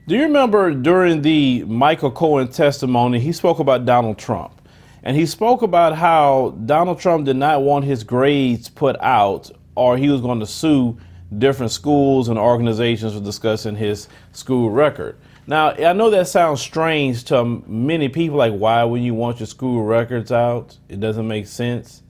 Do you remember during the Michael Cohen testimony, he spoke about Donald Trump? And he spoke about how Donald Trump did not want his grades put out, or he was going to sue different schools and organizations for discussing his school record. Now, I know that sounds strange to many people, like, why would you want your school records out? It doesn't make sense.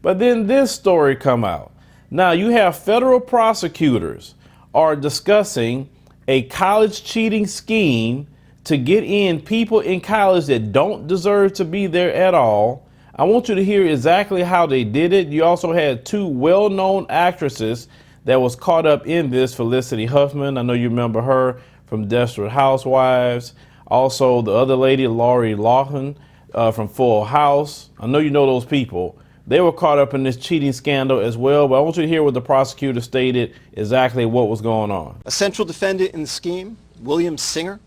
But then this story come out. Now, you have federal prosecutors are discussing a college cheating scheme to get in people in college that don't deserve to be there at all. I want you to hear exactly how they did it. You also had two well-known actresses that was caught up in this. Felicity Huffman, I know you remember her from Desperate Housewives. Also the other lady, Lori Loughlin from Full House. I know you know those people. They were caught up in this cheating scandal as well, but I want you to hear what the prosecutor stated, exactly what was going on. A central defendant in the scheme, William Singer,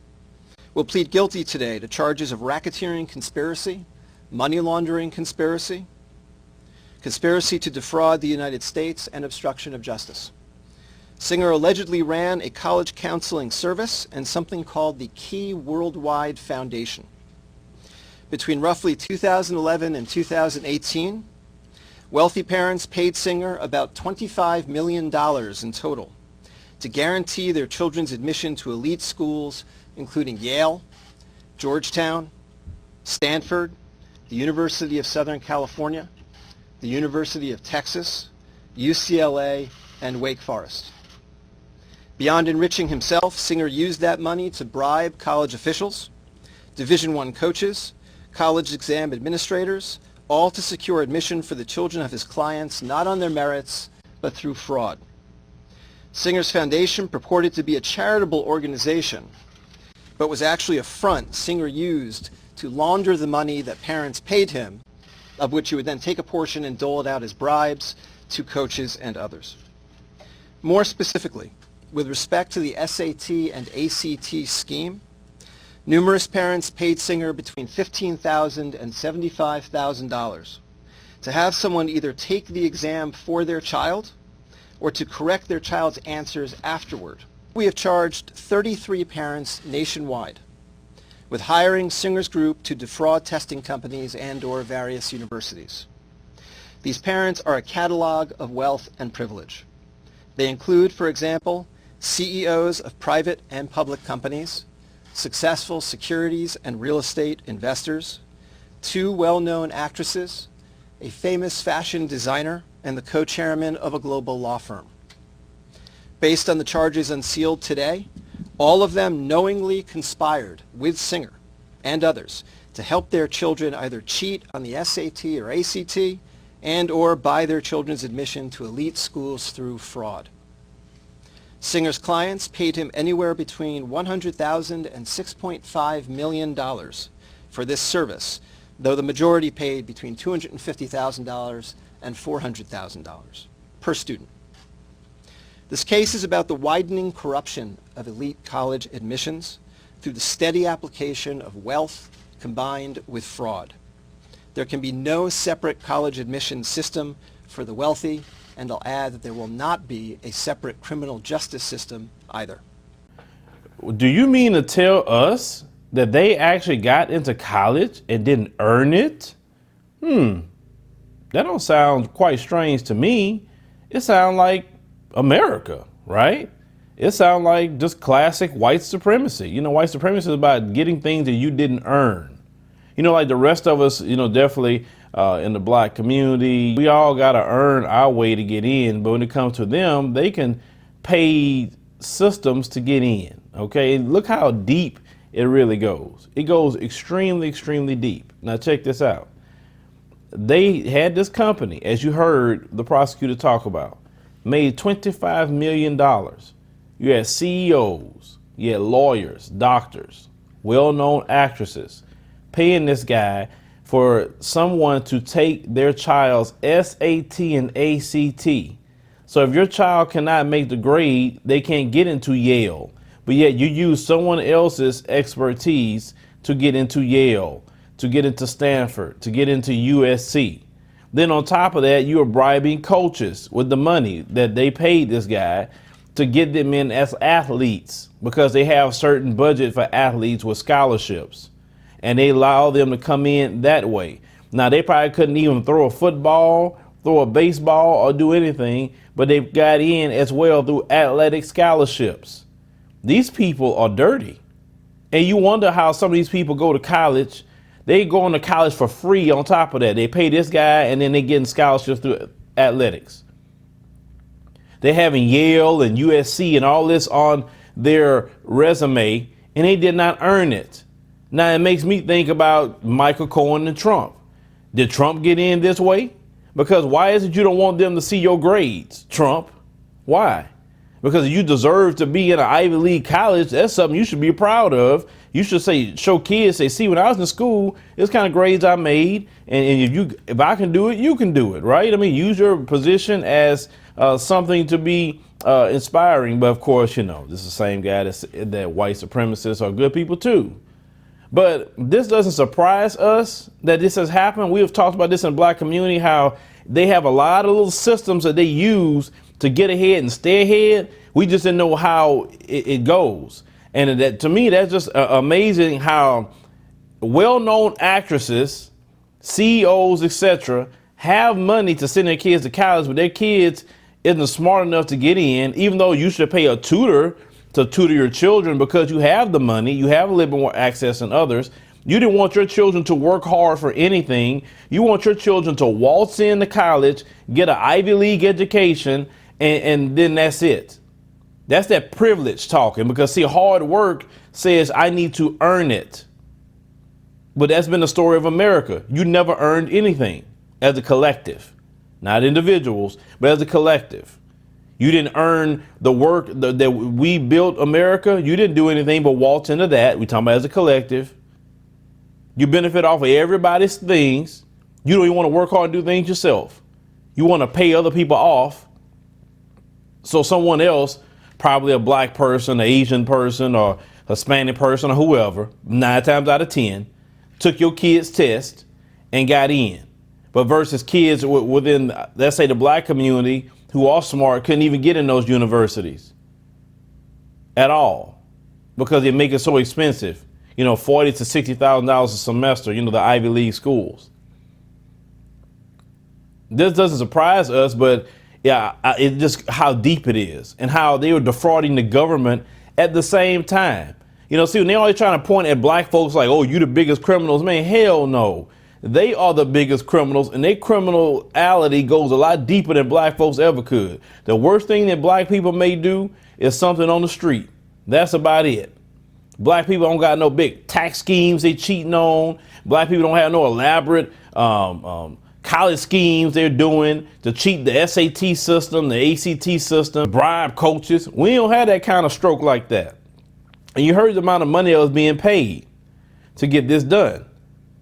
will plead guilty today to charges of racketeering conspiracy, money laundering conspiracy, conspiracy to defraud the United States, and obstruction of justice. Singer allegedly ran a college counseling service and something called the Key Worldwide Foundation. Between roughly 2011 and 2018, wealthy parents paid Singer about $25 million in total to guarantee their children's admission to elite schools, including Yale, Georgetown, Stanford, the University of Southern California, the University of Texas, UCLA, and Wake Forest. Beyond enriching himself, Singer used that money to bribe college officials, Division I coaches, college exam administrators, all to secure admission for the children of his clients, not on their merits, but through fraud. Singer's foundation purported to be a charitable organization, but was actually a front Singer used to launder the money that parents paid him, of which he would then take a portion and dole it out as bribes to coaches and others. More specifically, with respect to the SAT and ACT scheme, numerous parents paid Singer between $15,000 and $75,000 to have someone either take the exam for their child or to correct their child's answers afterward. We have charged 33 parents nationwide with hiring Singer's group to defraud testing companies and/or various universities. These parents are a catalog of wealth and privilege. They include, for example, CEOs of private and public companies, successful securities and real estate investors, two well-known actresses, a famous fashion designer, and the co-chairman of a global law firm. Based on the charges unsealed today, all of them knowingly conspired with Singer and others to help their children either cheat on the SAT or ACT and/or buy their children's admission to elite schools through fraud. Singer's clients paid him anywhere between $100,000 and $6.5 million for this service, though the majority paid between $250,000 and $400,000 per student. This case is about the widening corruption of elite college admissions through the steady application of wealth combined with fraud. There can be no separate college admission system for the wealthy, and I'll add that there will not be a separate criminal justice system either. Do you mean to tell us that they actually got into college and didn't earn it? That don't sound quite strange to me. It sounds like America, right? It sounds like just classic white supremacy. You know, white supremacy is about getting things that you didn't earn. You know, like the rest of us, you know, definitely in the black community, we all got to earn our way to get in. But when it comes to them, they can pay systems to get in. Okay, look how deep it really goes. It goes extremely, extremely deep. Now check this out. They had this company, as you heard the prosecutor talk about, made $25 million. You had CEOs, you had lawyers, doctors, well-known actresses, paying this guy for someone to take their child's SAT and ACT. So if your child cannot make the grade, they can't get into Yale. But yet you use someone else's expertise to get into Yale, to get into Stanford, to get into USC. Then on top of that, you are bribing coaches with the money that they paid this guy to get them in as athletes because they have certain budget for athletes with scholarships, and they allow them to come in that way. Now, they probably couldn't even throw a football, throw a baseball, or do anything, but they got in as well through athletic scholarships. These people are dirty. And you wonder how some of these people go to college. They go into college for free on top of that. They pay this guy and then they getting scholarships through athletics. They're having Yale and USC and all this on their resume, and they did not earn it. Now, it makes me think about Michael Cohen and Trump. Did Trump get in this way? Because why is it you don't want them to see your grades, Trump? Why? Because you deserve to be in an Ivy League college. That's something you should be proud of. You should show kids, see, when I was in school, this kind of grades I made. And if I can do it, you can do it, right? I mean, use your position as something to be inspiring. But of course, this is the same guy that white supremacists are good people too. But this doesn't surprise us that this has happened. We have talked about this in the black community, how they have a lot of little systems that they use to get ahead and stay ahead. We just didn't know how it goes. And that, to me, that's just amazing how well-known actresses, CEOs, etc., have money to send their kids to college, but their kids isn't smart enough to get in, even though you should pay a tutor to tutor your children because you have the money, you have a little bit more access than others. You didn't want your children to work hard for anything. You want your children to waltz into college, get an Ivy League education, and then that's it. That's that privilege talking, because see, hard work says I need to earn it. But that's been the story of America. You never earned anything as a collective, not individuals, but as a collective. You didn't earn the work that we built America. You didn't do anything but waltz into that. We're talking about as a collective. You benefit off of everybody's things. You don't even want to work hard and do things yourself. You want to pay other people off so someone else, probably a black person, an Asian person, or Hispanic person, or whoever, 9 times out of 10, took your kid's test and got in. But versus kids within, let's say, the black community who are smart couldn't even get in those universities at all because they make it so expensive. $40,000 to $60,000 a semester, the Ivy League schools. This doesn't surprise us, but yeah, it's just how deep it is and how they were defrauding the government at the same time. See, when they're always trying to point at black folks like, oh, you the biggest criminals, man, hell no. They are the biggest criminals, and their criminality goes a lot deeper than black folks ever could. The worst thing that black people may do is something on the street. That's about it. Black people don't got no big tax schemes they cheating on. Black people don't have no elaborate college schemes they're doing to cheat the SAT system, the ACT system, bribe coaches. We don't have that kind of stroke like that. And you heard the amount of money that was being paid to get this done.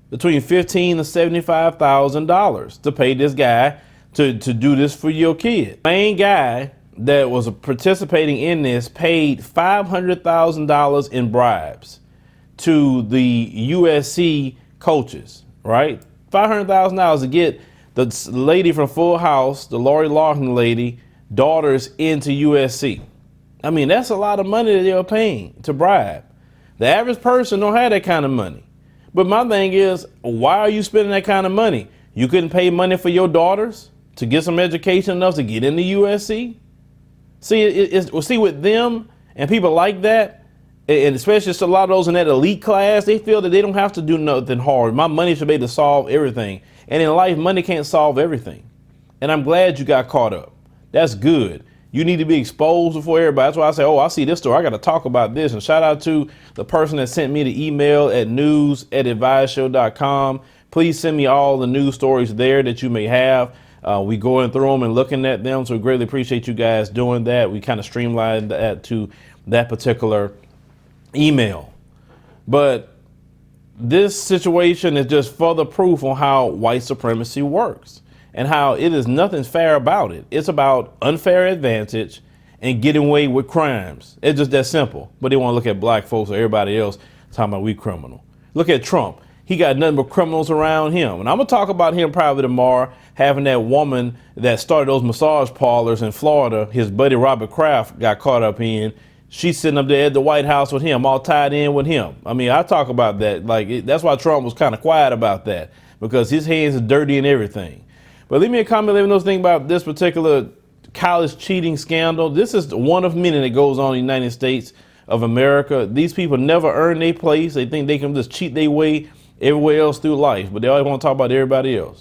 Between $15,000 to $75,000 to pay this guy to do this for your kid. Main guy that was participating in this paid $500,000 in bribes to the USC coaches, right? $500,000 to get the lady from Full House, the Lori Loughlin lady, daughters into USC. I mean, that's a lot of money that they're paying to bribe. The average person don't have that kind of money. But my thing is, why are you spending that kind of money? You couldn't pay money for your daughters to get some education enough to get into USC? See, with them and people like that, and especially just a lot of those in that elite class, they feel that they don't have to do nothing hard. My money should be able to solve everything. And in life, money can't solve everything. And I'm glad you got caught up. That's good. You need to be exposed before everybody. That's why I say, oh, I see this story. I got to talk about this. And shout out to the person that sent me the email at news@adviseshow.com. Please send me all the news stories there that you may have. We going through them and looking at them. So we greatly appreciate you guys doing that. We kind of streamlined that to that particular email. But this situation is just further proof on how white supremacy works and how it is nothing fair about it. It's about unfair advantage and getting away with crimes. It's just that simple. But they want to look at black folks or everybody else talking about we criminal. Look at Trump. He got nothing but criminals around him. And I'm going to talk about him probably tomorrow. having that woman that started those massage parlors in Florida, his buddy Robert Kraft got caught up in. She's sitting up there at the White House with him, all tied in with him. I mean, I talk about that. That's why Trump was kind of quiet about that, because his hands are dirty and everything. But leave me a comment, let me know what you think about this particular college cheating scandal. This is one of many that goes on in the United States of America. These people never earn their place. They think they can just cheat their way everywhere else through life, but they always want to talk about everybody else.